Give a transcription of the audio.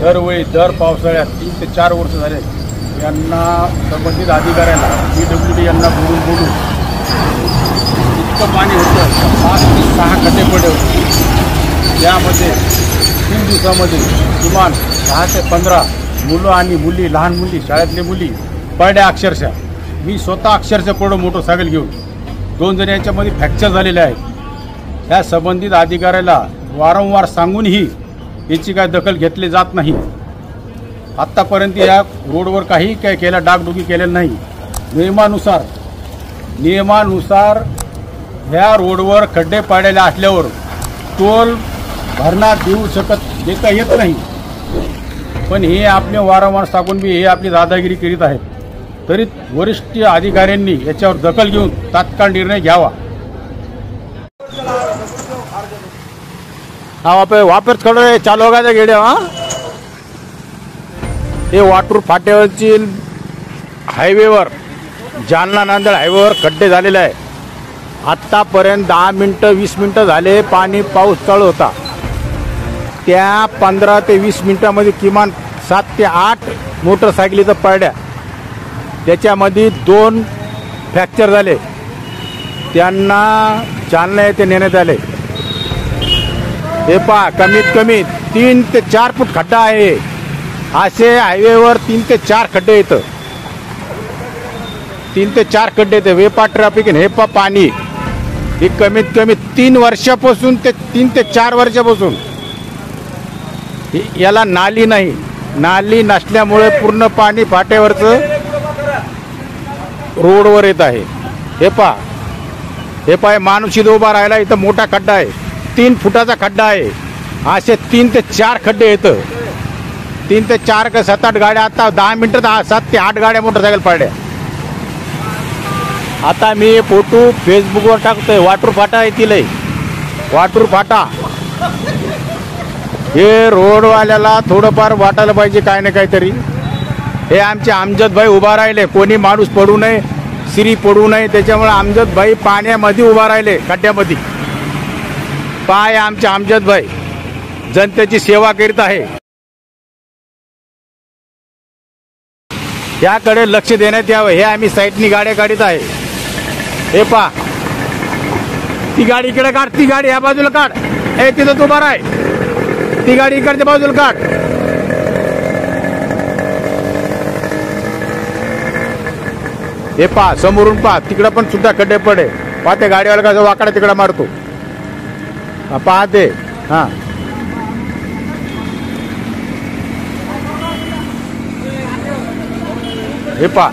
दरवेळी दर पावसाळ्यात 3 ते 4 वर्ष झाले यांना संबंधित अधिकाऱ्यांना PWD यांना बोलून इतकं पाणी होतं 5 ते 6 खड्डे पडले होते. त्यामध्ये 3 दिवसामध्ये किमान 10 ते 15 मुलं आणि मुली, लहान मुली, शाळेतले मुली पडल्या अक्षरशः. मी स्वतः अक्षरशः पडलो मोटरसायकल घेऊन. 2 जण याच्यामध्ये फ्रॅक्चर झालेले आहेत. त्या संबंधित अधिकाऱ्याला वारंवार सांगूनही याची काय दखल घेतली जात नाही. आत्तापर्यंत या रोडवर काही काय केलं, डागडुगी केलेलं नाही. नियमानुसार ह्या रोडवर खड्डे पाडलेले असल्यावर टोल भरणा देता येत नाही. पण हे आपले वारंवार सांगून बी हे आपली दादागिरी करीत आहेत. तरी वरिष्ठ अधिकाऱ्यांनी याच्यावर दखल घेऊन तात्काळ निर्णय घ्यावा. हाँ वापस खड़ो है, चालू होगा था गेड़े. हाँ ये वाटूर फाट्यावरची हायवेवर जालना नांदेड हायवेवर खड्डे झालेले आहे. आत्तापर्यंत 10 मिनिटं 20 मिनिटं झाले पाऊस चालू होता. त्या 15 ते 20 मिनिटांमध्ये किमान 7 ते 8 मोटरसायकलीचं पडल्या. त्याच्यामध्ये 2 फ्रॅक्चर झाले. त्यांना जालना येथे नेण्यात आले. हे पहा, कमीत कमी 3 ते 4 फूट खड्डा आहे. असे हायवेवर 3 ते 4 खड्डे येतं. 3 ते 4 खड्डे येते. वेपा ट्रॅफिक हे पा पाणी हे कमीत कमी 3 वर्षापासून ते 3 ते 4 वर्षापासून याला नाली नाही. नाली नसल्यामुळे पूर्ण पाणी फाट्यावरचं रोडवर येत आहे. हे पहा माणूस इथं उभा राहिला. इथं मोठा खड्डा आहे, 3 फुटाचा खड्डा आहे. असे 3 ते 4 खड्डे येतं. 3 ते 4 का 7-8 गाड्या. आता 10 मिनिटात 7 ते 8 गाड्या मोटरसायकल पाडल्या. आता मी फोटो फेसबुकवर टाकतोय. वाटूर फाटा येथील वाटूर फाटा. हे रोडवाल्याला थोडंफार वाटायला पाहिजे काय ना काहीतरी. हे आमचे अमजद भाई उभा राहिले. कोणी माणूस पडू नये, सिरी पडू नये, त्याच्यामुळे अमजद भाई पाण्यामध्ये उभा राहिले खड्ड्यामध्ये. पाय आमचे अमजद भाई जनतेची सेवा करीत आहे. याकडे लक्ष देण्यात यावं. हे आम्ही साईडनी गाड्या काढत आहे. हे पहा, ती गाडी इकडे काढ, ती गाडी या बाजूला काढ. हे तिथं उभा आहे. ती गाडी इकडच्या बाजूला काढ. हे पहा, समोरून पहा, तिकडं पण सुद्धा खड्डे पडे. पाहते गाडीवाला कसं वाकडा तिकडे मारतो. पाहते. हा हे पहा.